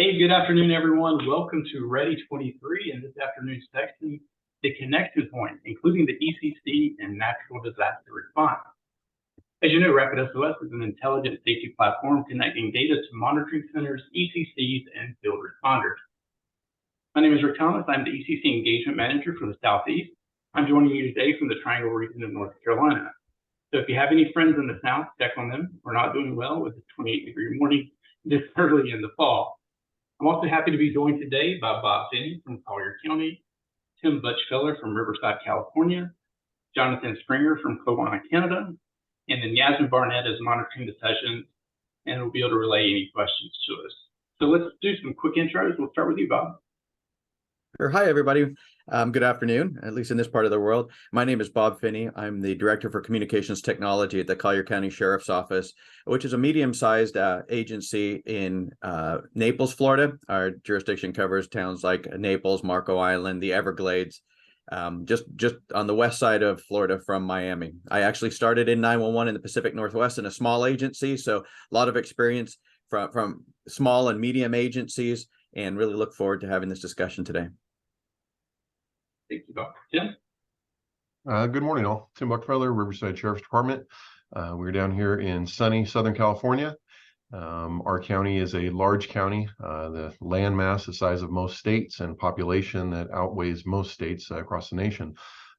Hey, good afternoon, everyone. Welcome to Ready23 in this afternoon's section, the connection point, including the ECC and natural disaster response. As you know, RapidSOS is an intelligent safety platform connecting data to monitoring centers, ECCs, and field responders. My name is Rick Thomas. I'm the ECC Engagement Manager for the Southeast. I'm joining you today from the Triangle region of North Carolina. So if you have any friends in the South, check on them. We're not doing well with a 28-degree morning this early in the fall. I'm also happy to be joined today by Bob Finney from Collier County, Tim Butchfeller from Riverside, California, Jonathan Springer from Kelowna, Canada, and then Yasmin Barnett is monitoring the session and will be able to relay any questions to us. So let's do some quick intros. We'll start with you, Bob. Sure. Hi, everybody. Good afternoon, at least in this part of the world. My name is Bob Finney. I'm the Director for Communications Technology at the Collier County Sheriff's Office, which is a medium-sized agency in Naples, Florida. Our jurisdiction covers towns like Naples, Marco Island, the Everglades, just on the west side of Florida from Miami. I actually started in 911 in the Pacific Northwest in a small agency, so a lot of experience from small and medium agencies, and really look forward to having this discussion today. Thank you, Bob. Tim? Good morning, all. Tim Butchfeller, Riverside Sheriff's Department. We're down here in sunny Southern California. Our county is a large county, the land mass the size of most states and population that outweighs most states across the nation.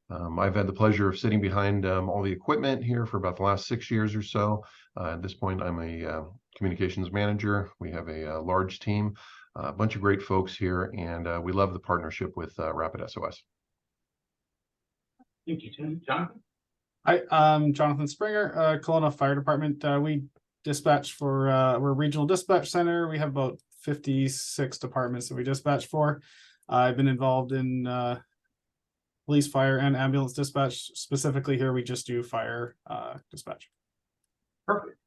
I've had the pleasure of sitting behind all the equipment here for about the last 6 years or so. At this point, I'm a communications manager. We have a large team, a bunch of great folks here, and we love the partnership with RapidSOS. Thank you, Tim. Jonathan? Hi, I'm Jonathan Springer, Kelowna Fire Department. We dispatch for, we're a regional dispatch center. We have about 56 departments that we dispatch for. I've been involved in police, fire, and ambulance dispatch. Specifically here, we just do fire dispatch. Perfect.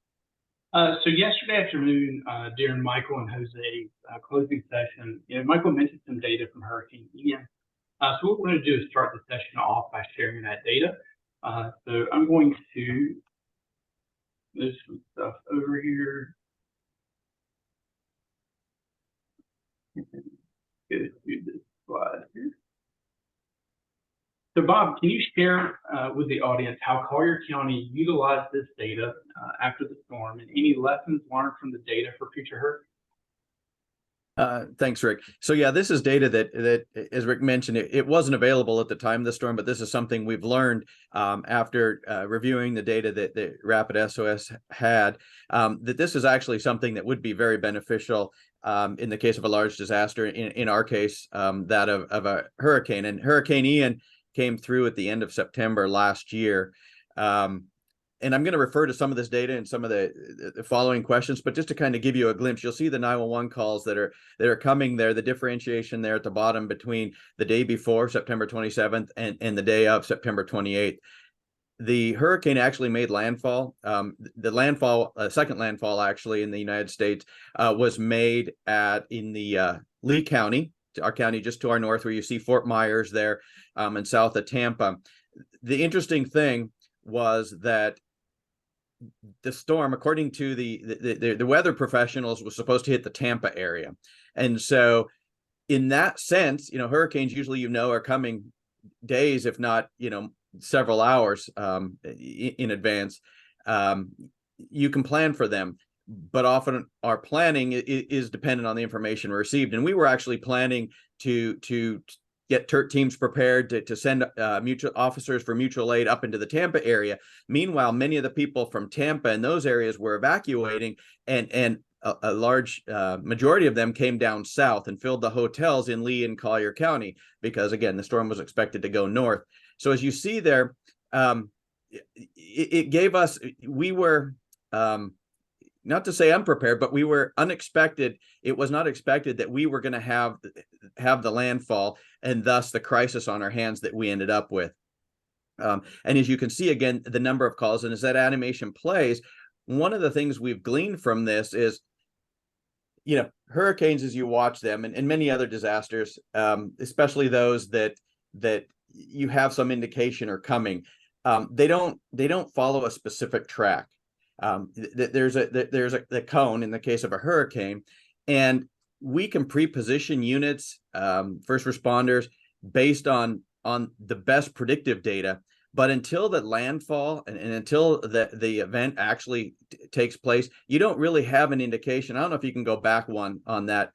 So yesterday afternoon, during Michael and Jose's closing session, Michael mentioned some data from Hurricane Ian. So what we're going to do is start the session off by sharing that data. So I'm going to move some stuff over here. Go through this slide here. So Bob, can you share with the audience how Collier County utilized this data after the storm and any lessons learned from the data for future hurricanes? Thanks, Rick. So yeah, this is data that as Rick mentioned, it wasn't available at the time of the storm, but this is something we've learned after reviewing the data that RapidSOS had, that this is actually something that would be very beneficial in the case of a large disaster, in our case, that of a hurricane. And Hurricane Ian came through at the end of September last year. And I'm going to refer to some of this data in some of the following questions, but just to kind of give you a glimpse, you'll see the 911 calls that are coming there, the differentiation there at the bottom between the day before, September 27th, and the day of, September 28th. The hurricane actually made landfall. The landfall, second landfall actually in the United States, was made in the Lee County, our county just to our north, where you see Fort Myers there, and south of Tampa. The interesting thing was that the storm, according to the weather professionals, was supposed to hit the Tampa area. And so in that sense, hurricanes usually, are coming days, if not, several hours in advance. You can plan for them, but often our planning is dependent on the information received. And we were actually planning to get teams prepared to send mutual officers for mutual aid up into the Tampa area. Meanwhile, many of the people from Tampa and those areas were evacuating, and a large majority of them came down south and filled the hotels in Lee and Collier County, because again, the storm was expected to go north. So as you see there, it gave us, we were, not to say unprepared, but we were unexpected. It was not expected that we were going to have the landfall and thus the crisis on our hands that we ended up with. And as you can see, again, the number of calls, and as that animation plays, one of the things we've gleaned from this is, hurricanes, as you watch them, and many other disasters, especially those that you have some indication are coming, they don't follow a specific track. There's a cone in the case of a hurricane, and we can pre-position units, first responders, based on the best predictive data. But until the landfall and until the event actually takes place, you don't really have an indication. I don't know if you can go back one on that,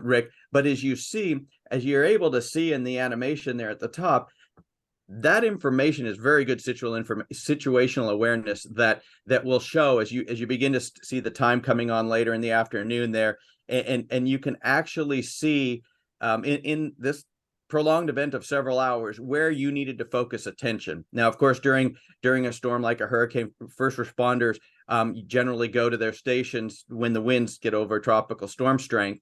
Rick, but as you're able to see in the animation there at the top, that information is very good situational awareness that will show as you begin to see the time coming on later in the afternoon there, and you can actually see in this prolonged event of several hours where you needed to focus attention. Now, of course, during a storm like a hurricane, first responders generally go to their stations when the winds get over tropical storm strength.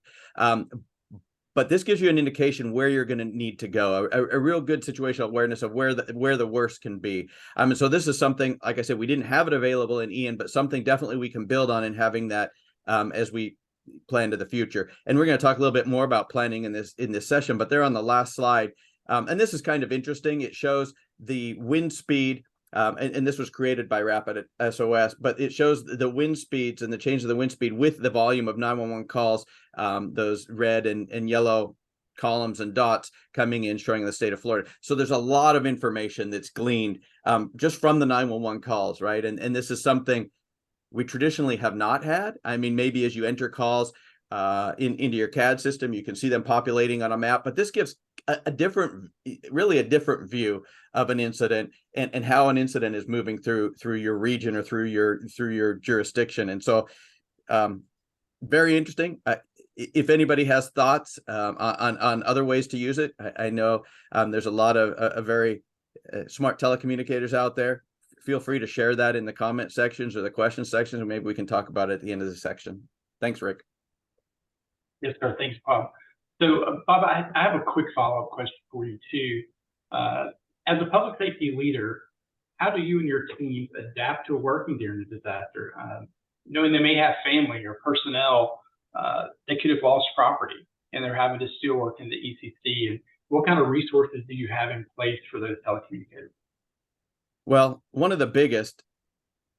But this gives you an indication where you're going to need to go, a real good situational awareness of where the worst can be. And so this is something, like I said, we didn't have it available in Ian, but something definitely we can build on in having that as we plan to the future. And we're going to talk a little bit more about planning in this session, but they're on the last slide. And this is kind of interesting. It shows the wind speed, and this was created by RapidSOS, but it shows the wind speeds and the change of the wind speed with the volume of 911 calls, those red and yellow columns and dots coming in showing the state of Florida. So there's a lot of information that's gleaned just from the 911 calls, right? And this is something we traditionally have not had. I mean, maybe as you enter calls into your CAD system, you can see them populating on a map, but this gives a different view of an incident and how an incident is moving through your region or through your jurisdiction. And so very interesting. If anybody has thoughts on other ways to use it, I know there's a lot of very smart telecommunicators out there. Feel free to share that in the comment sections or the question sections, and maybe we can talk about it at the end of the section. Thanks, Rick. Yes, sir. Thanks, Bob. So, Bob, I have a quick follow-up question for you, too. As a public safety leader, how do you and your team adapt to working during a disaster? Knowing they may have family or personnel that could have lost property and they're having to still work in the ECC, and what kind of resources do you have in place for those telecommunicators? Well, one of the biggest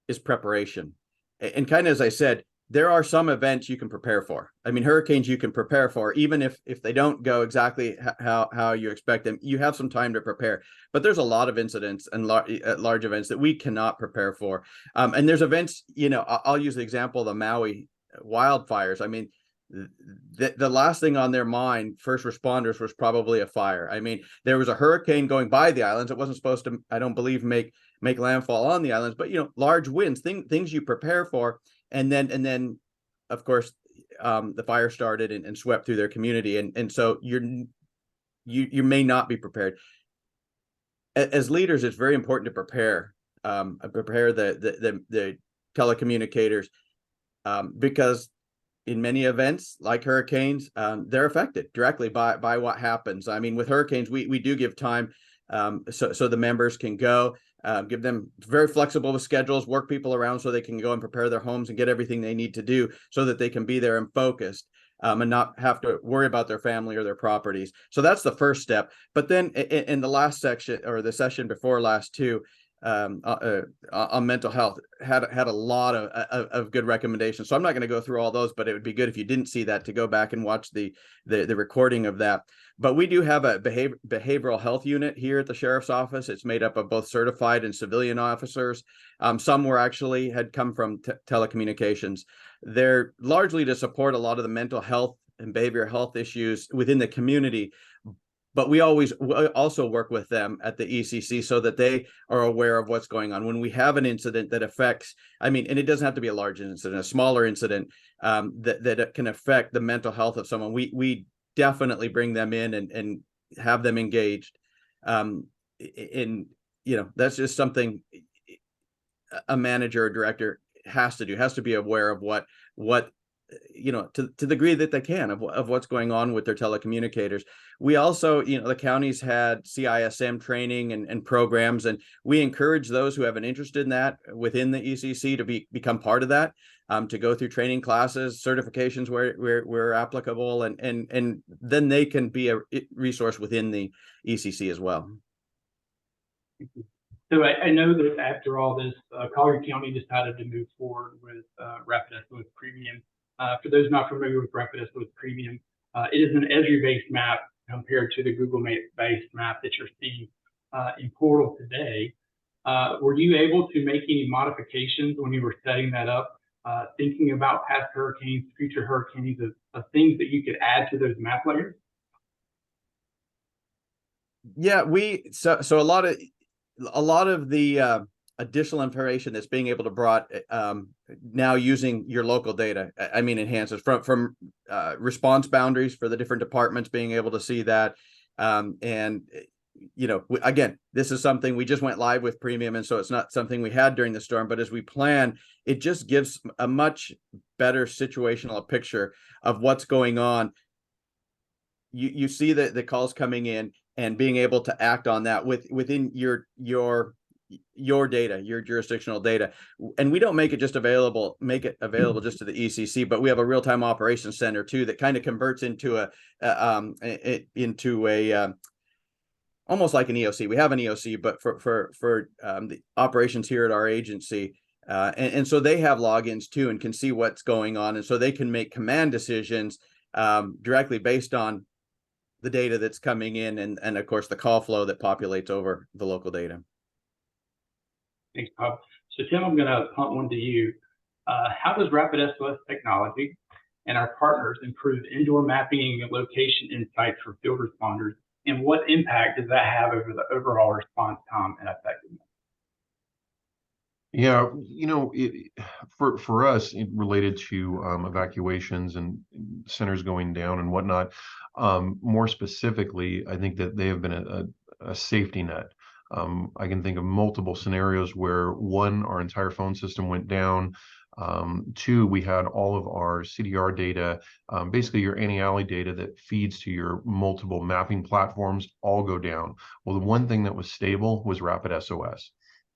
is preparation. And kind of as I said, there are some events you can prepare for. I mean, hurricanes you can prepare for, even if they don't go exactly how you expect them. You have some time to prepare. But there's a lot of incidents and large events that we cannot prepare for. And there's events, I'll use the example of the Maui wildfires. I mean, the last thing on their mind, first responders, was probably a fire. I mean, there was a hurricane going by the islands. It wasn't supposed to, I don't believe, make landfall on the islands, but large winds, things you prepare for, and then of course the fire started and swept through their community, and so you may not be prepared. As leaders, it's very important to prepare the telecommunicators because in many events, like hurricanes, they're affected directly by what happens. I mean, with hurricanes, we do give time so the members can go, give them very flexible with schedules, work people around so they can go and prepare their homes and get everything they need to do so that they can be there and focused and not have to worry about their family or their properties. So that's the first step. But then in the last section, or the session before last too, on mental health had a lot of good recommendations. So I'm not going to go through all those, but it would be good if you didn't see that to go back and watch the recording of that. But we do have a behavioral health unit here at the sheriff's office. It's made up of both certified and civilian officers. Some had come from telecommunications. They're largely to support a lot of the mental health and behavioral health issues within the community. But we also work with them at the ECC so that they are aware of what's going on. When we have an incident that affects, and it doesn't have to be a large incident, a smaller incident that can affect the mental health of someone, we definitely bring them in and have them engaged. That's just something a manager or director has to do, has to be aware of what to the degree that they can of what's going on with their telecommunicators. We also, the counties had CISM training and programs, and we encourage those who have an interest in that within the ECC to become part of that, to go through training classes, certifications where applicable, and then they can be a resource within the ECC as well. So I know that after all this, Collier County decided to move forward with RapidSOS Premium. For those not familiar with RapidSOS Premium, it is an Esri-based map compared to the Google Maps-based map that you're seeing in Portal today. Were you able to make any modifications when you were setting that up, thinking about past hurricanes, future hurricanes, of things that you could add to those map layers? Yeah, so a lot of the additional information that's being able to brought now using your local data, I mean, enhances from response boundaries for the different departments, being able to see that. And you know, again, this is something we just went live with Premium, and so it's not something we had during the storm, but as we plan, it just gives a much better situational picture of what's going on. You see the calls coming in and being able to act on that within your data, your jurisdictional data. And we don't make it available just to the ECC, but we have a real-time operations center too that kind of converts into a almost like an EOC. We have an EOC, but for the operations here at our agency. And so they have logins too and can see what's going on. And so they can make command decisions directly based on the data that's coming in and of course the call flow that populates over the local data. Thanks, Bob. So Tim, I'm going to punt one to you. How does RapidSOS technology and our partners improve indoor mapping and location insights for field responders? And what impact does that have over the overall response time and effectiveness? Yeah, you know, for us, related to evacuations and centers going down and whatnot, more specifically, I think that they have been a safety net. I can think of multiple scenarios where, one, our entire phone system went down. Two, we had all of our CDR data, basically your anti-alley data that feeds to your multiple mapping platforms, all go down. Well, the one thing that was stable was RapidSOS.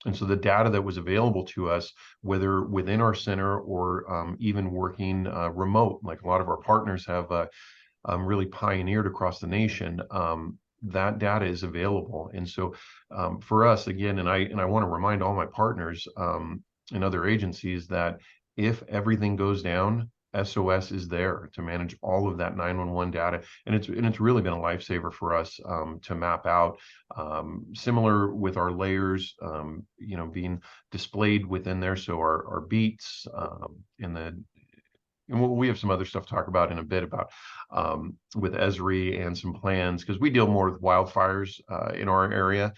And so the data that was available to us, whether within our center or even working remote, like a lot of our partners have really pioneered across the nation, that data is available. And so for us, again, and I want to remind all my partners and other agencies that if everything goes down, SOS is there to manage all of that 911 data, and it's really been a lifesaver for us to map out. Similar with our layers, you know, being displayed within there, so our beats and we have some other stuff to talk about in a bit about with Esri and some plans, because we deal more with wildfires in our area.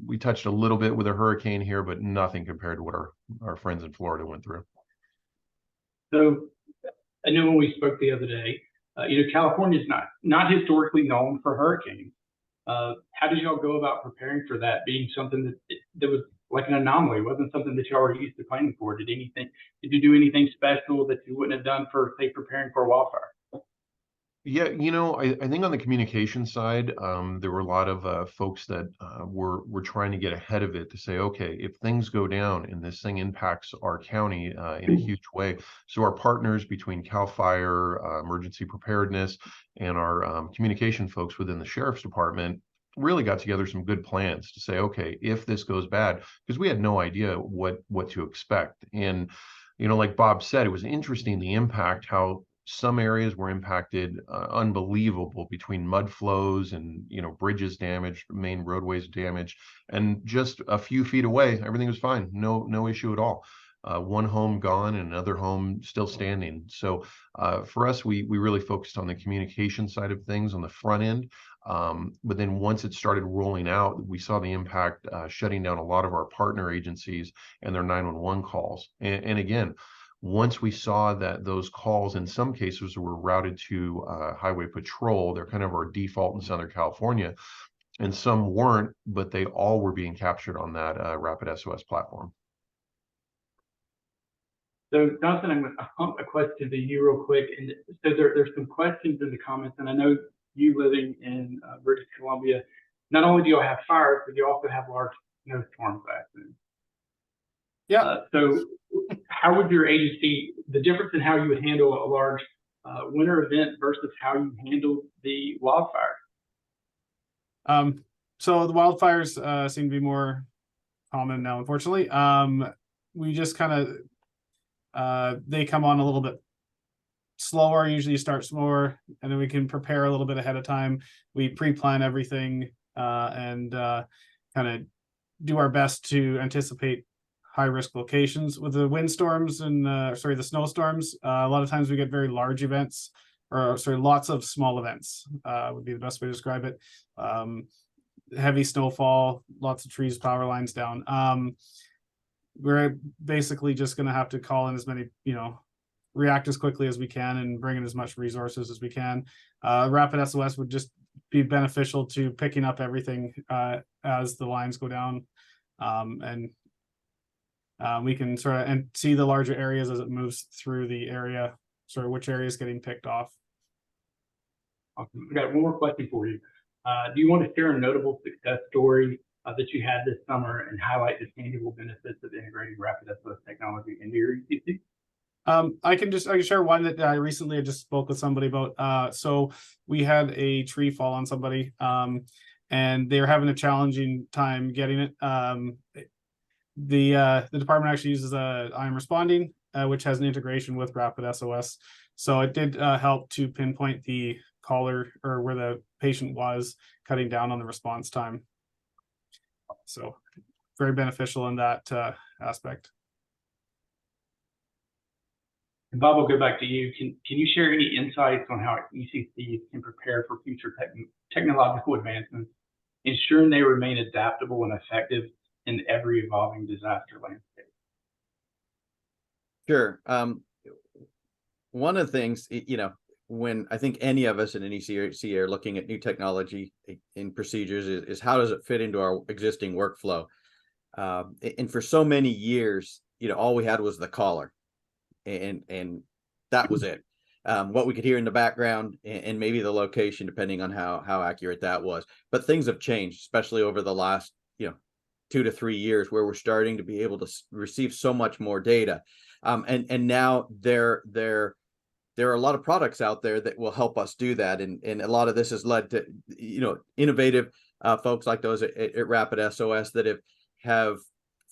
We touched a little bit with a hurricane here, but nothing compared to what our friends in Florida went through. So I know when we spoke the other day, you know, California is not historically known for hurricanes. How did y'all go about preparing for that being something that was like an anomaly? It wasn't something that you already used to planning for. Did you do anything special that you wouldn't have done for, say, preparing for a wildfire? Yeah, you know, I think on the communication side, there were a lot of folks that were trying to get ahead of it to say, okay, if things go down and this thing impacts our county in a huge way. So our partners between CAL FIRE, emergency preparedness, and our communication folks within the sheriff's department really got together some good plans to say, okay, if this goes bad, because we had no idea what to expect. And, you know, like Bob said, it was interesting, the impact, how some areas were impacted, unbelievable, between mud flows and, you know, bridges damaged, main roadways damaged, and just a few feet away, everything was fine. No issue at all. One home gone and another home still standing. So for us, we really focused on the communication side of things on the front end. But then once it started rolling out, we saw the impact shutting down a lot of our partner agencies and their 911 calls. And again, once we saw that those calls in some cases were routed to highway patrol, they're kind of our default in Southern California, and some weren't, but they all were being captured on that RapidSOS platform. So Jonathan, I'm going to hump a question to you real quick. And so there's some questions in the comments, and I know you living in British Columbia, not only do you have fires, but you also have large snowstorms, I assume. Yeah. So how would your agency, the difference in how you would handle a large winter event versus how you handle the wildfire? So the wildfires seem to be more common now, unfortunately. We just kind of, they come on a little bit slower. Usually you start slower, and then we can prepare a little bit ahead of time. We pre-plan everything and kind of do our best to anticipate high risk locations. With the windstorms and the snowstorms, a lot of times we get very large events, or sorry, lots of small events would be the best way to describe it. Heavy snowfall, lots of trees, power lines down. We're basically just going to have to call in as many, react as quickly as we can and bring in as much resources as we can. RapidSOS would just be beneficial to picking up everything as the lines go down, and we can sort of and see the larger areas as it moves through the area, sort of which area is getting picked off. Awesome. I got one more question for you. Do you want to share a notable success story that you had this summer and highlight the tangible benefits of integrating RapidSOS technology into your ECC? I can share one that I recently just spoke with somebody about. So we had a tree fall on somebody, and they're having a challenging time getting it. The department actually uses I'm Responding, which has an integration with RapidSOS. So it did help to pinpoint the caller or where the patient was, cutting down on the response time. So very beneficial in that aspect. And Bob, I'll go back to you. Can you share any insights on how ECC can prepare for future technological advancements, ensuring they remain adaptable and effective in every evolving disaster landscape? Sure. One of the things, when I think any of us in an ECC are looking at new technology in procedures is how does it fit into our existing workflow? And for so many years, all we had was the caller, and that was it. What we could hear in the background and maybe the location, depending on how accurate that was. But things have changed, especially over the last 2 to 3 years, where we're starting to be able to receive so much more data. And now there are a lot of products out there that will help us do that. And a lot of this has led to, innovative folks like those at RapidSOS that have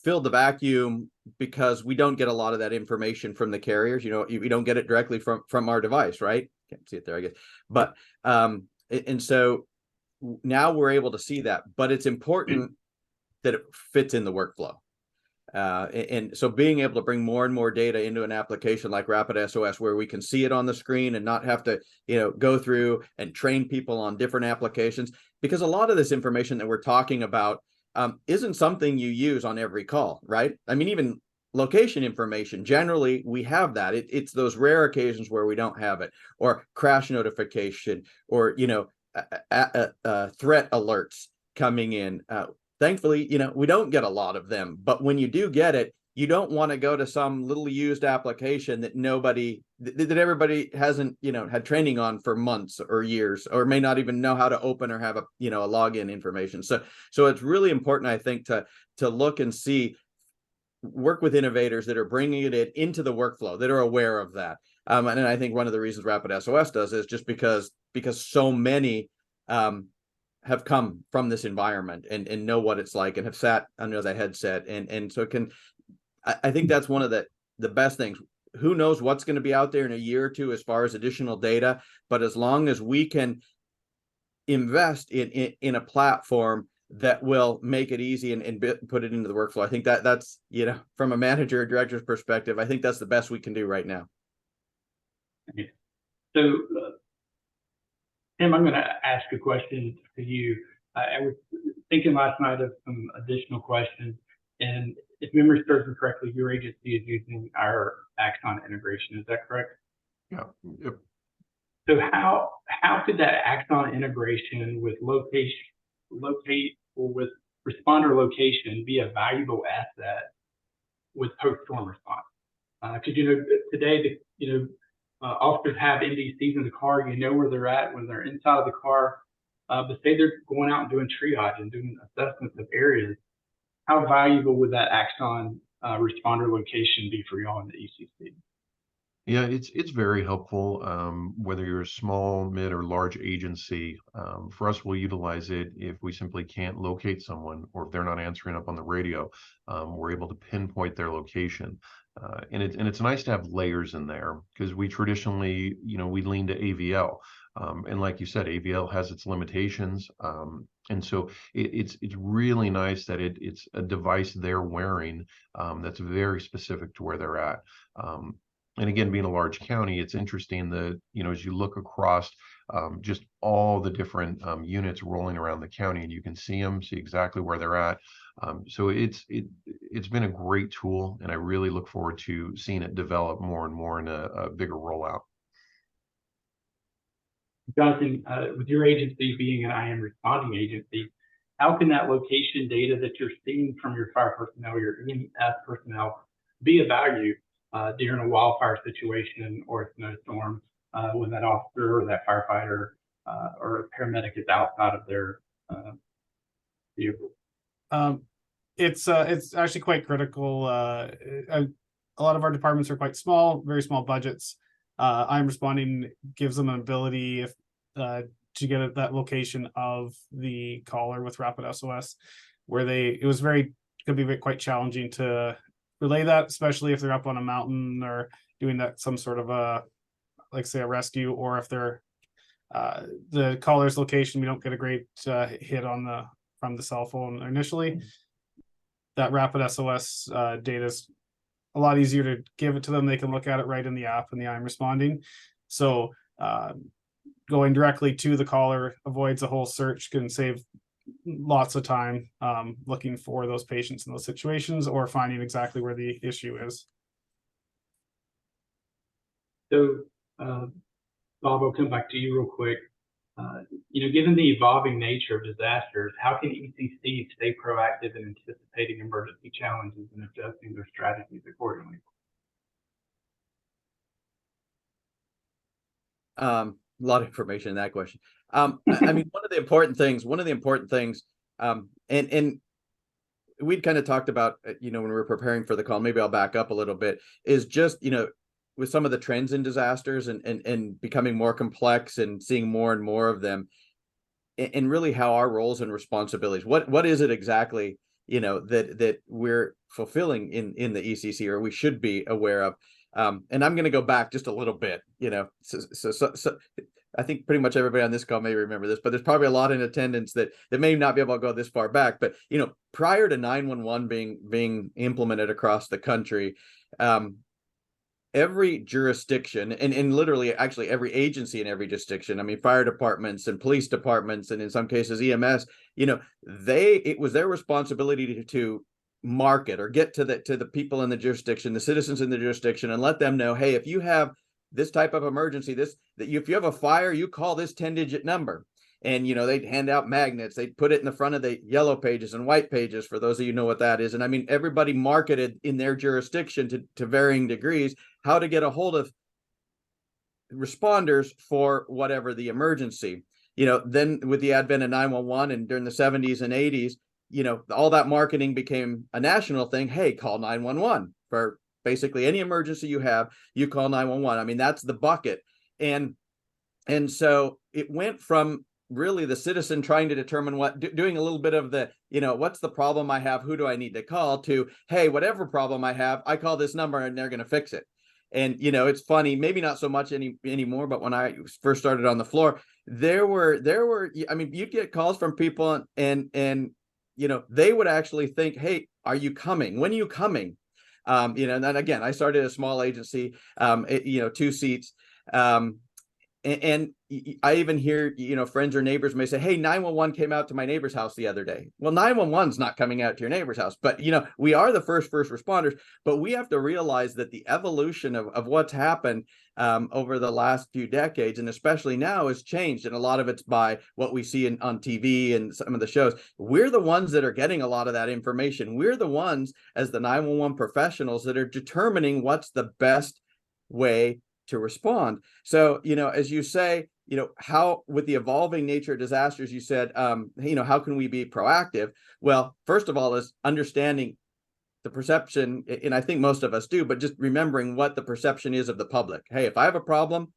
filled the vacuum, because we don't get a lot of that information from the carriers. We don't get it directly from our device, right? Can't see it there, I guess. But and so now we're able to see that, but it's important that it fits in the workflow. And so being able to bring more and more data into an application like RapidSOS, where we can see it on the screen and not have to, go through and train people on different applications, because a lot of this information that we're talking about isn't something you use on every call, right? I mean, even location information, generally we have that. It's those rare occasions where we don't have it, or crash notification, or, threat alerts coming in. Thankfully, we don't get a lot of them, but when you do get it, you don't want to go to some little used application that everybody hasn't, had training on for months or years, or may not even know how to open or have a login information. So it's really important, I think, to look and work with innovators that are bringing it into the workflow, that are aware of that. And I think one of the reasons RapidSOS does is just because so many have come from this environment and know what it's like and have sat under that headset. And so I think that's one of the best things. Who knows what's going to be out there in a year or two as far as additional data, but as long as we can invest in a platform that will make it easy and put it into the workflow, I think that's, from a manager or director's perspective, I think that's the best we can do right now. So, Tim, I'm going to ask a question to you. I was thinking last night of some additional questions, and if memory serves me correctly, your agency is using our Axon integration. Is that correct? Yeah. Yep. So how could that Axon integration with locate or with responder location be a valuable asset with post-storm response? Because today officers have NDCs in the car. Where they're at when they're inside of the car. But say they're going out and doing triage and doing assessments of areas. How valuable would that Axon responder location be for y'all in the ECC? Yeah, it's very helpful, whether you're a small, mid, or large agency. For us, we'll utilize it if we simply can't locate someone, or if they're not answering up on the radio. We're able to pinpoint their location, and it's nice to have layers in there, because we traditionally, we lean to AVL, and like you said, AVL has its limitations, and so it's really nice that it's a device they're wearing, that's very specific to where they're at. And again, being a large county, it's interesting that, as you look across, just all the different units rolling around the county, and you can see them, see exactly where they're at. So it's been a great tool, and I really look forward to seeing it develop more and more in a bigger rollout. Jonathan, with your agency being an IM responding agency, how can that location data that you're seeing from your fire personnel, your EMS personnel, be of value during a wildfire situation or a snowstorm when that officer or that firefighter or paramedic is outside of their vehicle? It's actually quite critical. A lot of our departments are quite small, very small budgets. I'm responding gives them an ability if to get at that location of the caller with RapidSOS, where could be quite challenging to relay that, especially if they're up on a mountain or doing that some sort of like say a rescue, or if they're the caller's location, we don't get a great hit on from the cell phone initially. That RapidSOS data is a lot easier to give it to them. They can look at it right in the app, and the I'm responding. So going directly to the caller avoids a whole search, can save lots of time looking for those patients in those situations, or finding exactly where the issue is. So, Bob, I'll come back to you real quick. Given the evolving nature of disasters, how can ECC stay proactive in anticipating emergency challenges and adjusting their strategies accordingly? A lot of information in that question. I mean, one of the important things, and we'd kind of talked about, when we were preparing for the call, maybe I'll back up a little bit, is just, with some of the trends in disasters and becoming more complex and seeing more and more of them, and really how our roles and responsibilities, what is it exactly, that we're fulfilling in the ECC, or we should be aware of. And I'm going to go back just a little bit, so I think pretty much everybody on this call may remember this, but there's probably a lot in attendance that may not be able to go this far back. But, prior to 911 being implemented across the country, every jurisdiction and literally actually every agency in every jurisdiction, I mean, fire departments and police departments, and in some cases EMS, it was their responsibility to market or get to the people in the jurisdiction, the citizens in the jurisdiction, and let them know, hey, if you have this type of emergency, if you have a fire, you call this 10-digit number. And they'd hand out magnets, they'd put it in the front of the yellow pages and white pages, for those of you who know what that is. And I mean, everybody marketed in their jurisdiction to varying degrees how to get a hold of responders for whatever the emergency. Then with the advent of 911 and during the 70s and 80s, all that marketing became a national thing. Hey, call 911 for basically any emergency you have, you call 911. I mean, that's the bucket. And so it went from really the citizen trying to determine doing a little bit of the, what's the problem I have, who do I need to call, to, hey, whatever problem I have, I call this number and they're going to fix it. And, it's funny, maybe not so much anymore, but when I first started on the floor, there were, I mean, you'd get calls from people and they would actually think, hey, are you coming? When are you coming? And then again, I started a small agency, 2 seats. And I even hear, friends or neighbors may say, hey, 911 came out to my neighbor's house the other day. Well, 911's not coming out to your neighbor's house, but, we are the first responders, but we have to realize that the evolution of what's happened over the last few decades, and especially now, has changed. And a lot of it's by what we see on TV and some of the shows. We're the ones that are getting a lot of that information. We're the ones, as the 911 professionals, that are determining what's the best way to respond. So, as you say, how, with the evolving nature of disasters, you said, how can we be proactive? Well, first of all, is understanding the perception, and I think most of us do, but just remembering what the perception is of the public. Hey, if I have a problem,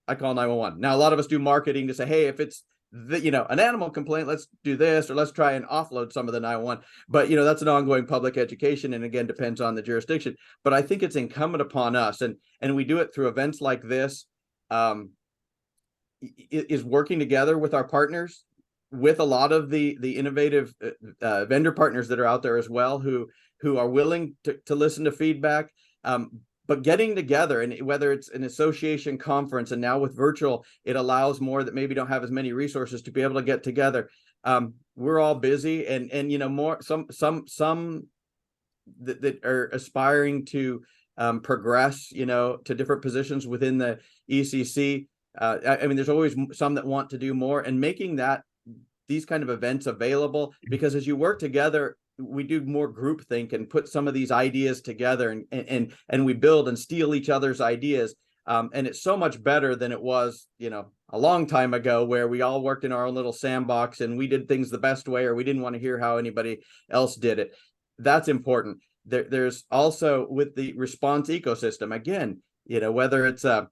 I call 911. Now, a lot of us do marketing to say, hey, if it's an animal complaint, let's do this, or let's try and offload some of the 911. But, that's an ongoing public education, and again, depends on the jurisdiction. But I think it's incumbent upon us, and we do it through events like this, is working together with our partners, with a lot of the innovative vendor partners that are out there as well, who are willing to listen to feedback, but getting together, and whether it's an association conference, and now with virtual, it allows more that maybe don't have as many resources to be able to get together. We're all busy, and more some that are aspiring to progress, to different positions within the ECC. I mean, there's always some that want to do more, and making these kind of events available, because as you work together, we do more groupthink and put some of these ideas together, and we build and steal each other's ideas. And it's so much better than it was, a long time ago, where we all worked in our own little sandbox and we did things the best way, or we didn't want to hear how anybody else did it. That's important. There's also, with the response ecosystem, again, whether it's a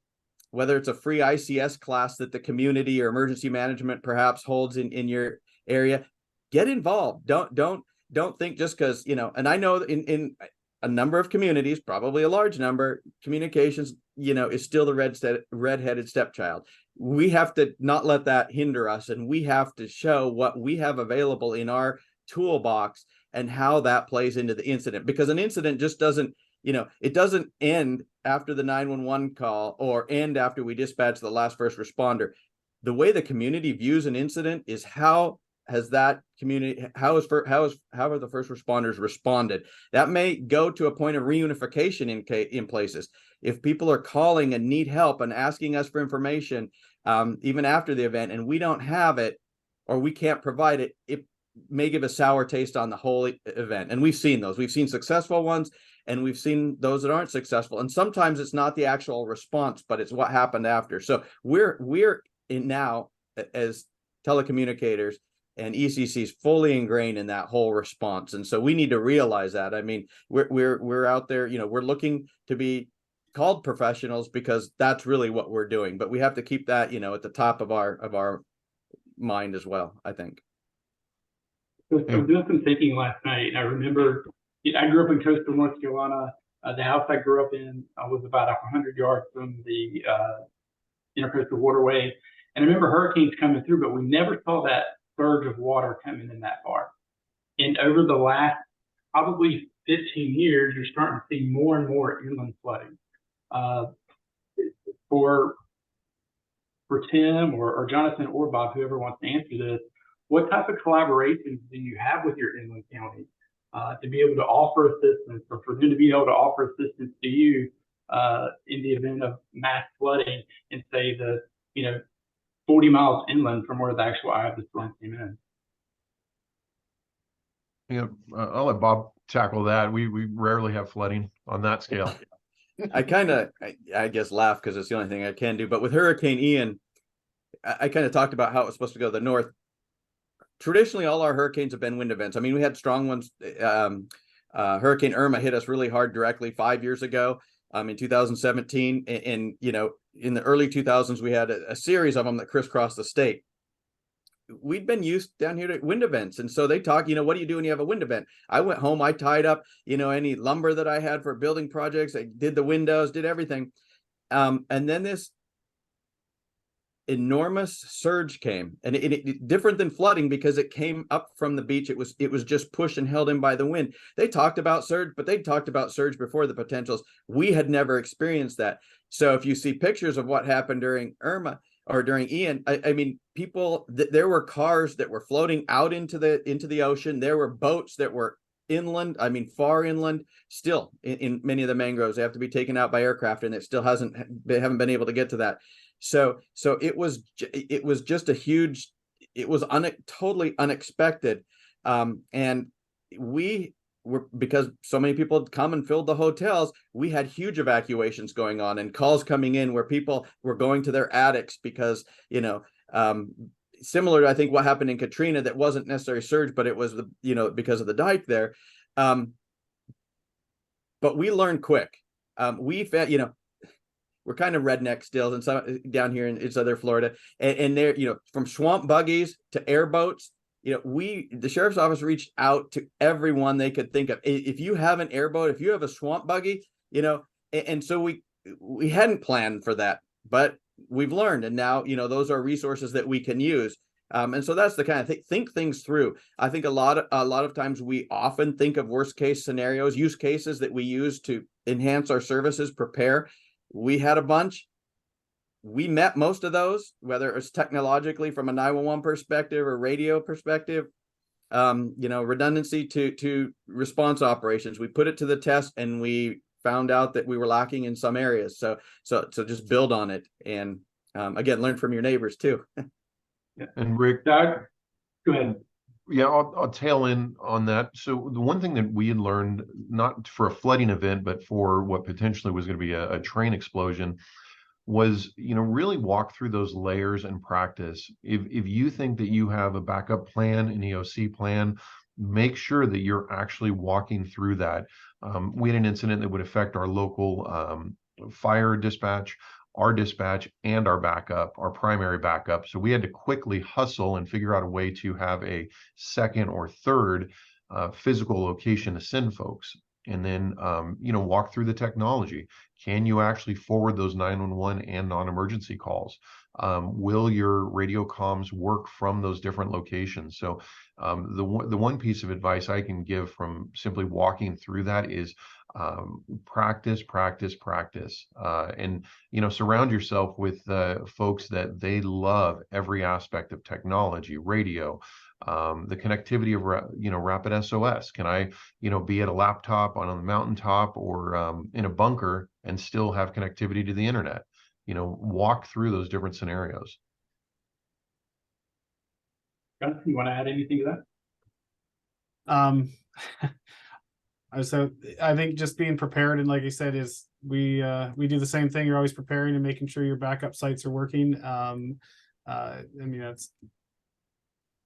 free ICS class that the community or emergency management perhaps holds in your area, get involved. Don't think just because, and I know in a number of communities, probably a large number, communications, is still the red-headed stepchild. We have to not let that hinder us, and we have to show what we have available in our toolbox and how that plays into the incident, because an incident just doesn't, it doesn't end after the 911 call or end after we dispatch the last first responder. The way the community views an incident is how has that community, how have the first responders responded? That may go to a point of reunification in places. If people are calling and need help and asking us for information, even after the event, and we don't have it, or we can't provide it, it may give a sour taste on the whole event. And we've seen those. We've seen successful ones, and we've seen those that aren't successful. And sometimes it's not the actual response, but it's what happened after. So we're in now, as telecommunicators and ECCs, fully ingrained in that whole response. And so we need to realize that. I mean, we're out there, we're looking to be called professionals because that's really what we're doing. But we have to keep that, at the top of our mind as well, I think. So I was doing some thinking last night, and I remember I grew up in coastal North Carolina. The house I grew up in was about 100 yards from the intercoastal waterway. And I remember hurricanes coming through, but we never saw that surge of water coming in that far. And over the last probably 15 years, you're starting to see more and more inland flooding. For Tim or Jonathan or Bob, whoever wants to answer this, what type of collaborations do you have with your inland counties to be able to offer assistance, or for them to be able to offer assistance to you in the event of mass flooding in, say, the 40 miles inland from where the actual eye of the storm came in? I'll let Bob tackle that. We rarely have flooding on that scale. I guess laugh because it's the only thing I can do. But with Hurricane Ian, I kind of talked about how it was supposed to go to the north. Traditionally, all our hurricanes have been wind events. I mean, we had strong ones. Hurricane Irma hit us really hard directly 5 years ago, in 2017. And in the early 2000s, we had a series of them that crisscrossed the state. We'd been used down here to wind events. And so they talk, what do you do when you have a wind event? I went home, I tied up, any lumber that I had for building projects. I did the windows, did everything. And then this enormous surge came, and it different than flooding because it came up from the beach. It was just pushed and held in by the wind. They talked about surge, but they talked about surge before the potentials. We had never experienced that. So if you see pictures of what happened during Irma or during Ian, I mean, people, there were cars that were floating out into the ocean. There were boats that were inland, I mean, far inland, still in many of the mangroves. They have to be taken out by aircraft, and it still haven't been able to get to that. So it was just a huge, it was totally unexpected. And we were, because so many people had come and filled the hotels, we had huge evacuations going on and calls coming in where people were going to their attics because, similar to, I think, what happened in Katrina, that wasn't necessarily surge, but it was because of the dike there. but we learned quick. We found, we're kind of redneck still, and some down here in Southern Florida, and there, from swamp buggies to airboats, the sheriff's office reached out to everyone they could think of. If you have an airboat, if you have a swamp buggy, and so we hadn't planned for that, but we've learned, and now, those are resources that we can use. And so that's the kind of think things through. I think a lot of times we often think of worst case scenarios, use cases that we use to enhance our services, prepare. We had a bunch. We met most of those, whether it was technologically from a 911 perspective or radio perspective, redundancy to response operations. We put it to the test, and we found out that we were lacking in some areas. So just build on it, and again, learn from your neighbors too. Yeah. And Rick, Doug, go ahead. Yeah, I'll tail in on that. So the one thing that we had learned, not for a flooding event, but for what potentially was going to be a train explosion, was, really walk through those layers and practice. If you think that you have a backup plan, an EOC plan, make sure that you're actually walking through that. We had an incident that would affect our local fire dispatch, our dispatch, and our backup, our primary backup. So we had to quickly hustle and figure out a way to have a second or third physical location to send folks. And then, walk through the technology. Can you actually forward those 911 and non-emergency calls? Will your radio comms work from those different locations? So the one piece of advice I can give from simply walking through that is practice, and surround yourself with folks that they love every aspect of technology, radio, the connectivity of RapidSOS. Can I be at a laptop on a mountaintop or in a bunker and still have connectivity to the internet? Walk through those different scenarios. Jonathan, you want to add anything to that? So I think just being prepared, and like you said, is we do the same thing. You're always preparing and making sure your backup sites are working. That's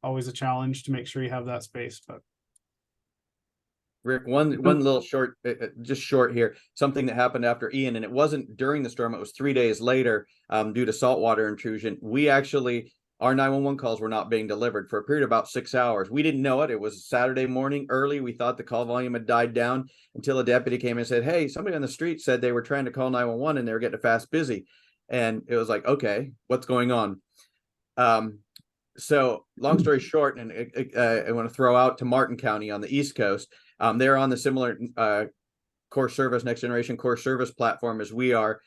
always a challenge to make sure you have that space. But Rick, one little short, just short here, something that happened after Ian, and it wasn't during the storm, it was 3 days later, due to saltwater intrusion. Our 911 calls were not being delivered for a period of about 6 hours. We didn't know it. It was Saturday morning early. We thought the call volume had died down until a deputy came and said, "Hey, somebody on the street said they were trying to call 911 and they were getting fast busy." And it was like, okay, what's going on? So long story short, and I want to throw out to Martin County on the East Coast. They're on the similar core service, next generation core service platform as we are.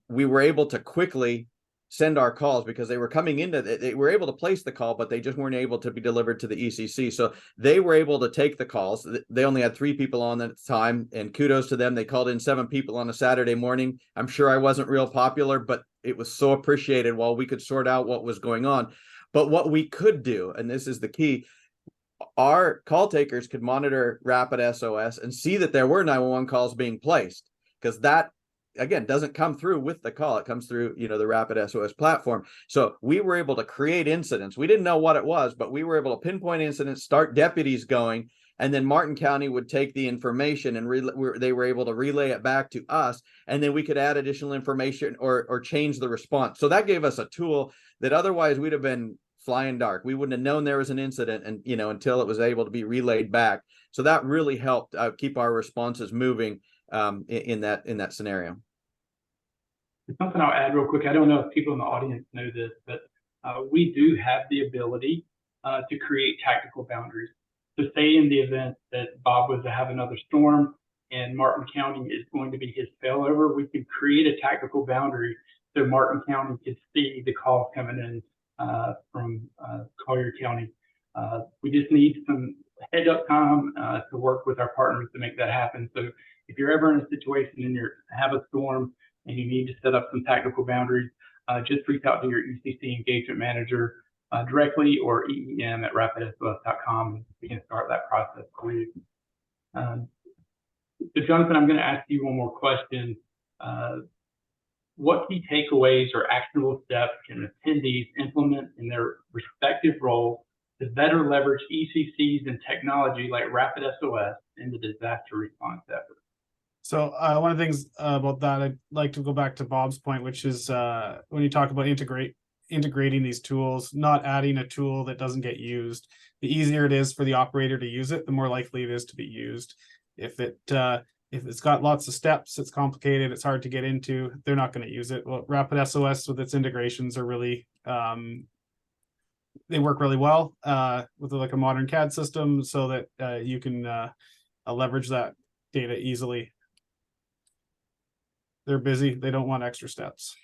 We were able to quickly send our calls because they were coming into they were able to place the call, but they just weren't able to be delivered to the ECC. So they were able to take the calls. They only had 3 people on at the time, and kudos to them. They called in 7 people on a Saturday morning. I'm sure I wasn't real popular, but it was so appreciated while we could sort out what was going on. But what we could do, and this is the key, our call takers could monitor RapidSOS and see that there were 911 calls being placed, because that, again, doesn't come through with the call. It comes through, the RapidSOS platform. So we were able to create incidents. We didn't know what it was, but we were able to pinpoint incidents, start deputies going, and then Martin County would take the information and they were able to relay it back to us, and then we could add additional information or change the response. So that gave us a tool that otherwise we'd have been flying dark. We wouldn't have known there was an incident, and until it was able to be relayed back. So that really helped keep our responses moving in that scenario. Something I'll add real quick. I don't know if people in the audience know this, but we do have the ability to create tactical boundaries. So say in the event that Bob was to have another storm and Martin County is going to be his failover, we can create a tactical boundary so Martin County could see the call coming in from Collier County. We just need some head up time to work with our partners to make that happen. So if you're ever in a situation and you have a storm and you need to set up some tactical boundaries, just reach out to your ECC engagement manager directly, or EEM@rapidsos.com. We can start that process for you. So Jonathan, I'm going to ask you one more question. What key takeaways or actionable steps can attendees implement in their respective roles to better leverage ECCs and technology like RapidSOS in the disaster response effort. So one of the things about that, I'd like to go back to Bob's point, which is when you talk about integrating these tools, not adding a tool that doesn't get used. The easier it is for the operator to use it, the more likely it is to be used. If it's got lots of steps, it's complicated, it's hard to get into, they're not going to use it. Well, RapidSOS with its integrations are really they work really well with like a modern CAD system, so that you can leverage that data easily. They're busy, they don't want extra steps.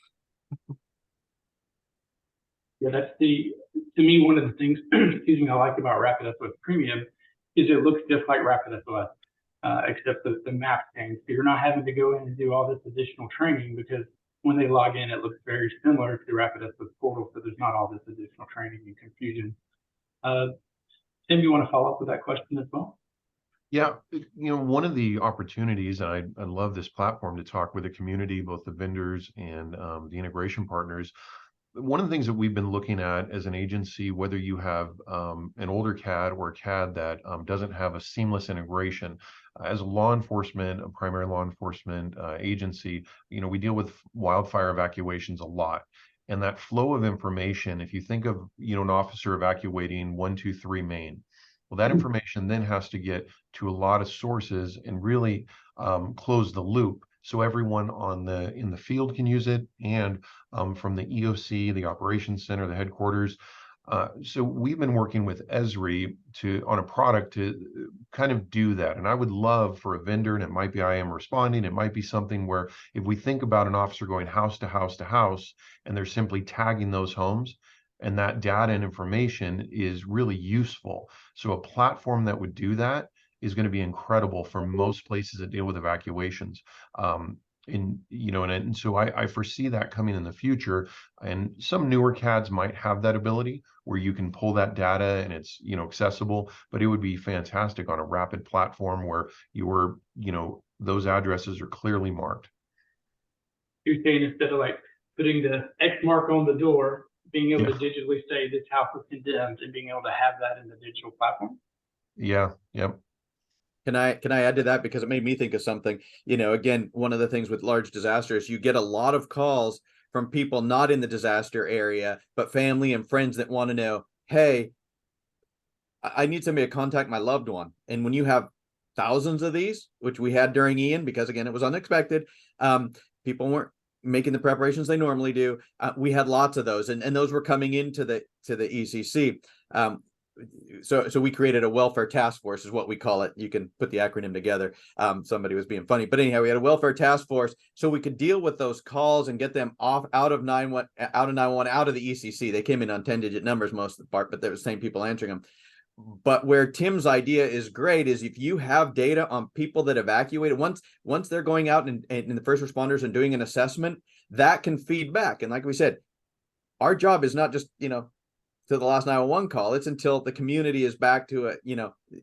Yeah, that's to me, one of the things, excuse me, I like about RapidSOS Premium is it looks just like RapidSOS, except the map change. So you're not having to go in and do all this additional training, because when they log in, it looks very similar to the RapidSOS portal, so there's not all this additional training and confusion. Tim, you want to follow up with that question as well? Yeah, one of the opportunities, and I love this platform to talk with the community, both the vendors and the integration partners. One of the things that we've been looking at as an agency, whether you have an older CAD or a CAD that doesn't have a seamless integration, as a law enforcement, a primary law enforcement agency, we deal with wildfire evacuations a lot. And that flow of information, if you think of, an officer evacuating 123 Main, well, that information then has to get to a lot of sources and really close the loop, so everyone in the field can use it, and from the EOC, the operations center, the headquarters. So we've been working with Esri on a product to kind of do that. And I would love for a vendor, and it might be IAM responding, it might be something where if we think about an officer going house to house to house, and they're simply tagging those homes, and that data and information is really useful. So a platform that would do that is going to be incredible for most places that deal with evacuations. And so I foresee that coming in the future, and some newer CADs might have that ability where you can pull that data and it's, accessible, but it would be fantastic on a rapid platform where those addresses are clearly marked. You're saying instead of like putting the X mark on the door, being able to digitally say this house was condemned, and being able to have that in the digital platform? Yeah, yep. Can I add to that, because it made me think of something? Again, one of the things with large disasters, you get a lot of calls from people not in the disaster area, but family and friends that want to know, hey, I need somebody to contact my loved one. And when you have thousands of these, which we had during Ian, because again, it was unexpected, people weren't making the preparations they normally do. We had lots of those, and those were coming into the ECC. So we created a welfare task force, is what we call it. You can put the acronym together. Somebody was being funny, but anyhow, we had a welfare task force so we could deal with those calls and get them out of 911, out of the ECC. They came in on 10-digit numbers most of the part, but they were the same people answering them. But where Tim's idea is great is if you have data on people that evacuated, once they're going out and the first responders and doing an assessment, that can feed back. And like we said, our job is not just, to the last 911 call, it's until the community is back to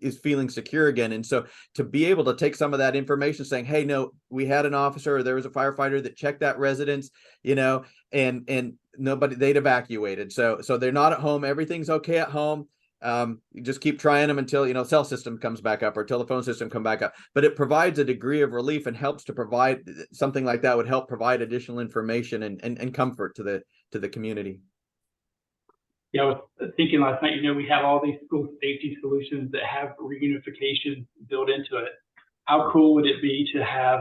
is feeling secure again. And so to be able to take some of that information saying, hey, no, we had an officer, or there was a firefighter that checked that residence, and nobody, they'd evacuated. So they're not at home. Everything's okay at home. You just keep trying them until cell system comes back up or telephone system come back up. But it provides a degree of relief and helps to provide something like that would help provide additional information and comfort to the community. Yeah, I was thinking last night, we have all these school safety solutions that have reunification built into it. How cool would it be to have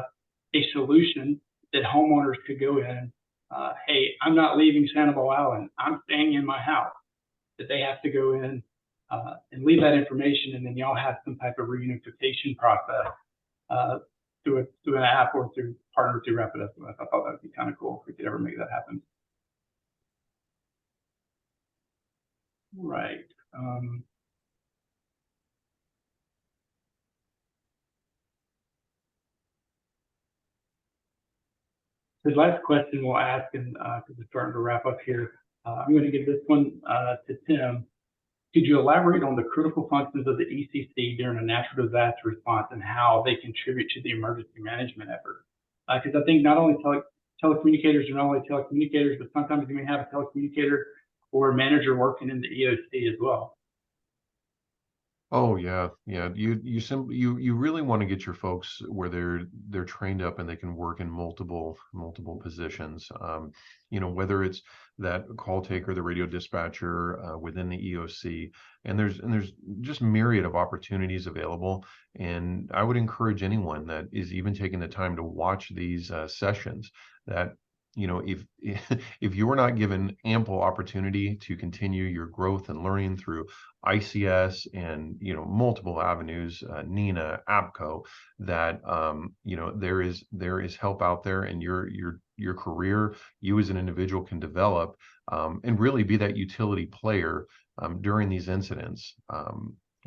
a solution that homeowners could go in, hey, I'm not leaving Sanibel Island, I'm staying in my house, that they have to go in and leave that information, and then y'all have some type of reunification process through an app or partner through RapidSOS. I thought that would be kind of cool if we could ever make that happen. Right. The last question we'll ask, and because we're starting to wrap up here, I'm going to give this one to Tim. Could you elaborate on the critical functions of the ECC during a natural disaster response and how they contribute to the emergency management effort? Because I think not only telecommunicators are not only telecommunicators, but sometimes you may have a telecommunicator or a manager working in the EOC as well. Oh yeah, yeah. You really want to get your folks where they're trained up and they can work in multiple positions. Whether it's that call taker, the radio dispatcher within the EOC, and there's just myriad of opportunities available. And I would encourage anyone that is even taking the time to watch these sessions that if if you are not given ample opportunity to continue your growth and learning through ICS and multiple avenues, NINA, APCO, that there is help out there, and your career, you as an individual can develop and really be that utility player during these incidents.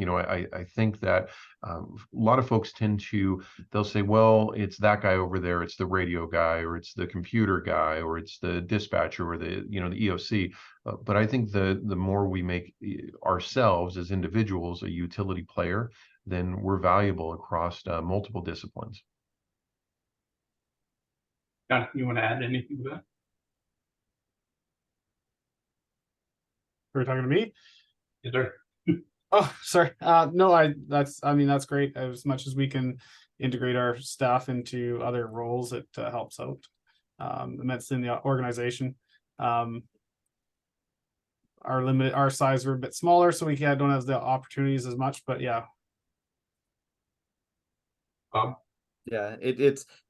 I think that a lot of folks they'll say, well, it's that guy over there, it's the radio guy, or it's the computer guy, or it's the dispatcher, or the EOC. But I think the more we make ourselves as individuals a utility player, then we're valuable across multiple disciplines. Jonathan, you want to add anything to that? Are you talking to me? Yes, sir. Oh, sorry. No, that's great. As much as we can integrate our staff into other roles, it helps out immensely in the organization. Our size, we're a bit smaller, so we don't have the opportunities as much, but yeah. Yeah,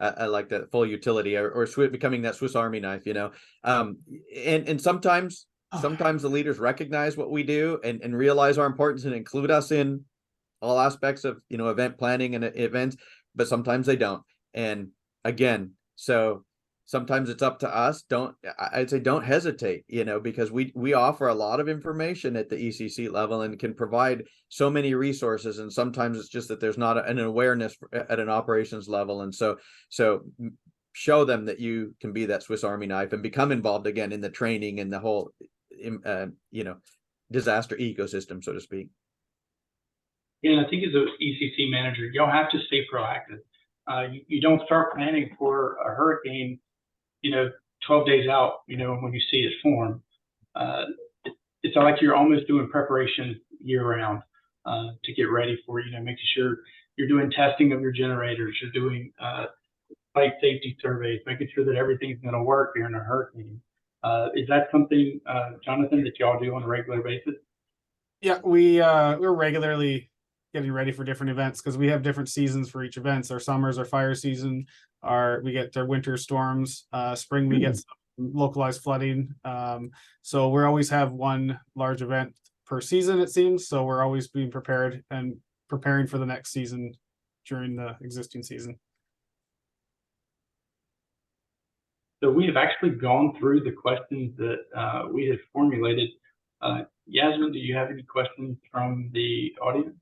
I like that full utility, or becoming that Swiss Army knife, and sometimes the leaders recognize what we do and realize our importance and include us in all aspects of event planning and events, but sometimes they don't. And again, so sometimes it's up to us. I'd say don't hesitate, because we offer a lot of information at the ECC level and can provide so many resources, and sometimes it's just that there's not an awareness at an operations level. And so show them that you can be that Swiss Army knife and become involved again in the training and the whole disaster ecosystem, so to speak. Yeah, and I think as an ECC manager, you'll have to stay proactive. You don't start planning for a hurricane 12 days out, when you see it form. It's like you're almost doing preparation year round to get ready for, making sure you're doing testing of your generators, you're doing site safety surveys, making sure that everything's going to work during a hurricane. Is that something, Jonathan, that y'all do on a regular basis? Yeah, we're regularly getting ready for different events because we have different seasons for each event. Our summers, our fire season, we get our winter storms, spring we get some localized flooding. So we always have one large event per season, it seems. So we're always being prepared and preparing for the next season during the existing season. So we have actually gone through the questions that we had formulated. Yasmin, do you have any questions from the audience?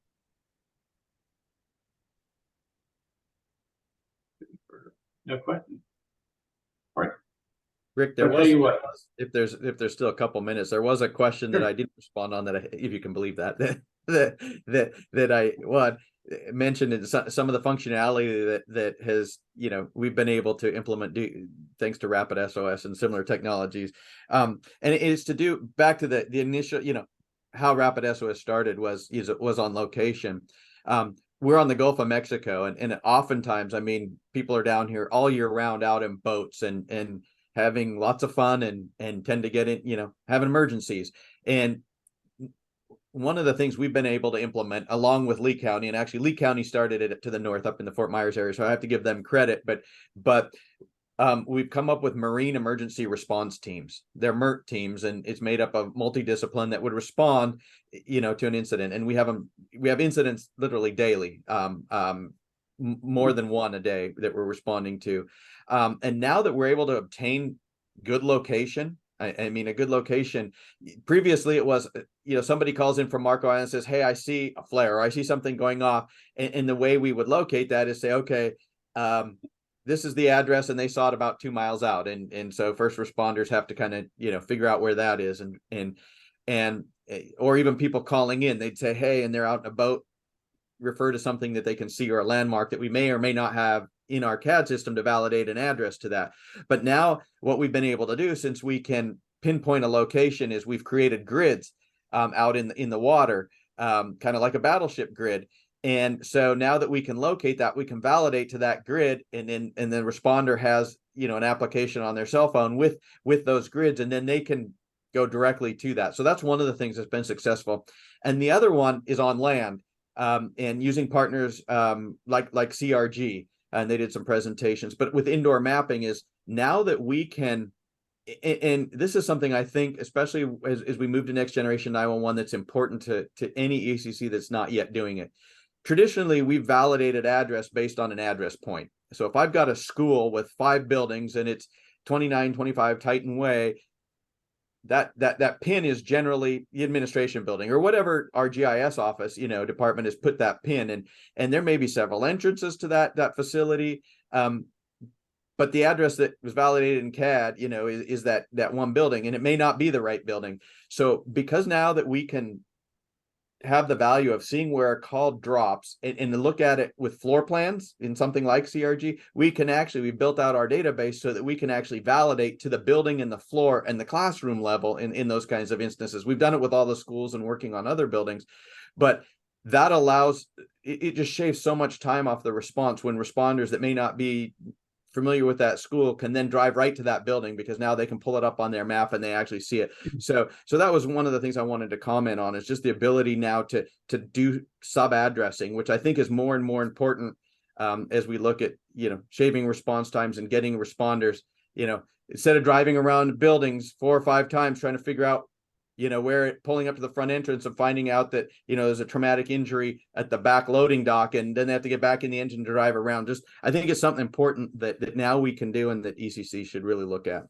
No questions. All right. Rick, if there's still a couple minutes, there was a question that I didn't respond on if you can believe that I mentioned in some of the functionality that has we've been able to implement thanks to RapidSOS and similar technologies, and it is to do back to the initial how RapidSOS started was on location. We're on the Gulf of Mexico, and oftentimes, people are down here all year round out in boats and having lots of fun and tend to get in, having emergencies. And one of the things we've been able to implement along with Lee County, and actually Lee County started it to the north up in the Fort Myers area, so I have to give them credit, but we've come up with Marine Emergency Response Teams. They're MERT teams, and it's made up of multidiscipline that would respond, to an incident. And we have incidents literally daily, more than one a day that we're responding to. And now that we're able to obtain good location, a good location. Previously, it was, somebody calls in from Marco Island and says, "Hey, I see a flare, or I see something going off," and the way we would locate that is say, "Okay, this is the address," and they saw it about 2 miles out, and so first responders have to kind of figure out where that is, and or even people calling in, they'd say, "Hey," and they're out in a boat, refer to something that they can see or a landmark that we may or may not have in our CAD system to validate an address to that. But now what we've been able to do, since we can pinpoint a location, is we've created grids out in the water kind of like a battleship grid. And so now that we can locate that, we can validate to that grid, and then responder has, you know, an application on their cell phone with those grids, and then they can go directly to that. So that's one of the things that's been successful. And the other one is on land, and using partners like CRG, and they did some presentations. But with indoor mapping is now that we can, and this is something I think, especially as we move to next generation 911, that's important to any ECC that's not yet doing it. Traditionally, we've validated address based on an address point. So if I've got a school with 5 buildings and it's 2925 Titan Way, that pin is generally the administration building or whatever our GIS office, you know, department has put that pin, and there may be several entrances to that facility. But the address that was validated in CAD, you know, is that one building, and it may not be the right building. So because now that we can have the value of seeing where a call drops and look at it with floor plans in something like CRG, we built out our database so that we can actually validate to the building and the floor and the classroom level in those kinds of instances. We've done it with all the schools and working on other buildings, but that allows, it just shaves so much time off the response when responders that may not be familiar with that school can then drive right to that building, because now they can pull it up on their map and they actually see it. So that was one of the things I wanted to comment on, is just the ability now to do sub addressing, which I think is more and more important as we look at, you know, shaving response times and getting responders, you know, instead of driving around buildings 4 or 5 times trying to figure out, you know, pulling up to the front entrance and finding out that, you know, there's a traumatic injury at the back loading dock, and then they have to get back in the engine to drive around. Just, I think it's something important that now we can do, and that ECC should really look at.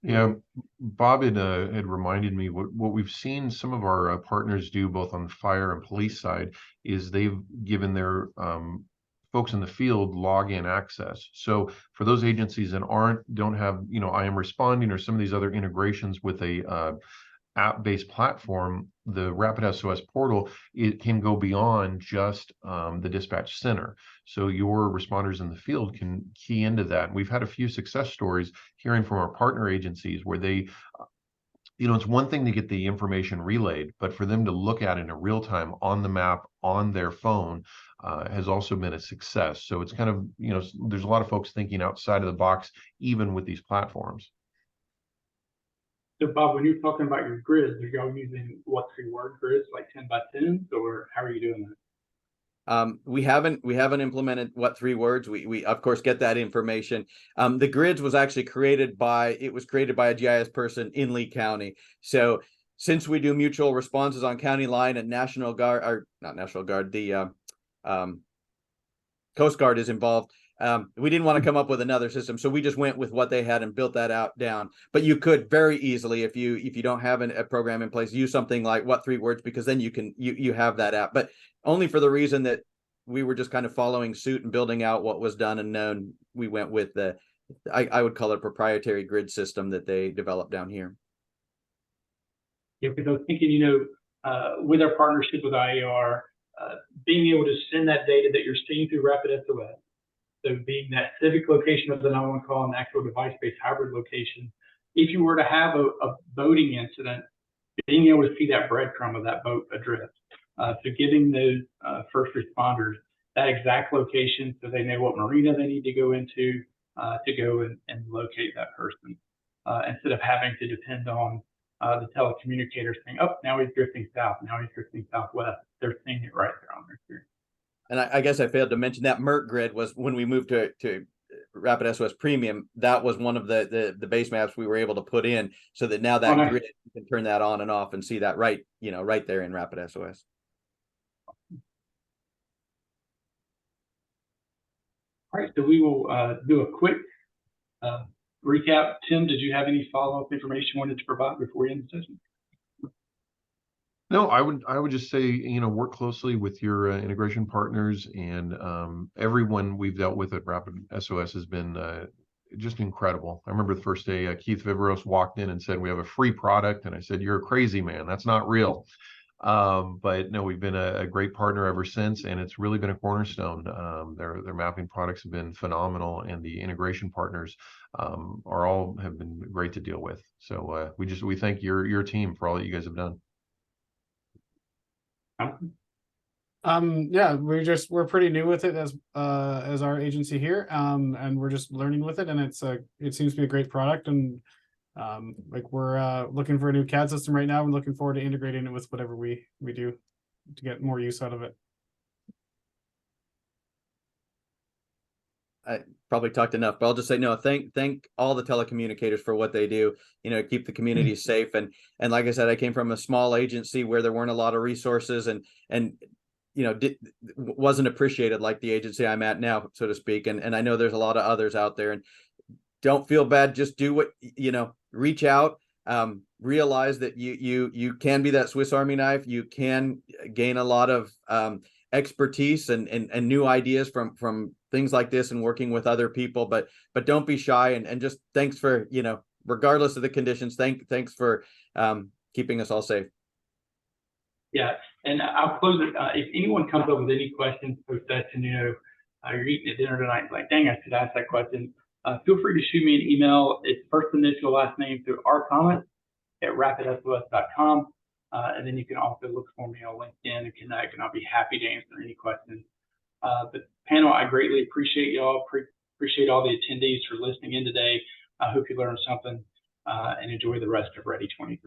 Yeah, Bob had reminded me what we've seen some of our partners do, both on the fire and police side, is they've given their folks in the field login access. So for those agencies that don't have, you know, I Am Responding or some of these other integrations with a app-based platform, the RapidSOS portal, it can go beyond just the dispatch center. So your responders in the field can key into that. We've had a few success stories hearing from our partner agencies where they, you know, it's one thing to get the information relayed, but for them to look at it in real time on the map on their phone has also been a success. So it's kind of, you know, there's a lot of folks thinking outside of the box, even with these platforms. So Bob, when you're talking about your grids, are y'all using what 3-word grids, like 10 by 10s, or how are you doing that? We haven't implemented what 3 words. We of course get that information. The grids was actually created by a GIS person in Lee County. So since we do mutual responses on county line and National Guard, or not National Guard, the Coast Guard is involved. We didn't want to come up with another system, so we just went with what they had and built that down. But you could very easily, if you don't have a program in place, use something like what 3 words, because then you have that app. But only for the reason that we were just kind of following suit and building out what was done and known. We went with I would call it a proprietary grid system that they developed down here. Yeah, because I was thinking, you know, with our partnership with IAR, being able to send that data that you're seeing through RapidSOS, so being that civic location of the 911 call and actual device-based hybrid location, if you were to have a boating incident, being able to see that breadcrumb of that boat adrift. So giving those first responders that exact location so they know what marina they need to go into to go and locate that person, instead of having to depend on the telecommunicator saying, oh, now he's drifting south, now he's drifting southwest. They're seeing it right there on their screen. And I guess I failed to mention that MERT grid was, when we moved to RapidSOS Premium, that was one of the base maps we were able to put in, so that now that grid, you can turn that on and off and see that right there in RapidSOS. All right, so we will do a quick recap. Tim, did you have any follow-up information you wanted to provide before we end the session? No, I would just say, you know, work closely with your integration partners, and everyone we've dealt with at RapidSOS has been just incredible. I remember the first day Keith Viveros walked in and said, we have a free product, and I said, you're a crazy man, that's not real. But no, we've been a great partner ever since, and it's really been a cornerstone. Their mapping products have been phenomenal, and the integration partners have been great to deal with. So we thank your team for all that you guys have done. Yeah, we're pretty new with it as our agency here, and we're just learning with it, and it seems to be a great product, and like we're looking for a new CAD system right now. I'm looking forward to integrating it with whatever we do to get more use out of it. I probably talked enough, but I'll just say no. Thank all the telecommunicators for what they do. Keep the community safe. And like I said, I came from a small agency where there weren't a lot of resources, and wasn't appreciated like the agency I'm at now, so to speak. And I know there's a lot of others out there. And don't feel bad. Just do what reach out. Realize that you can be that Swiss Army knife. You can gain a lot of expertise and new ideas from things like this and working with other people, but don't be shy, and just thanks for regardless of the conditions, thanks for keeping us all safe. Yeah, and I'll close it. If anyone comes up with any questions post-session, you're eating at dinner tonight, like, dang, I should ask that question. Feel free to shoot me an email. It's first initial, last name through our comments at RapidSOS.com. And then you can also look for me on LinkedIn and connect, and I'll be happy to answer any questions. But panel, I greatly appreciate y'all. Appreciate all the attendees for listening in today. I hope you learned something, and enjoy the rest of Ready23.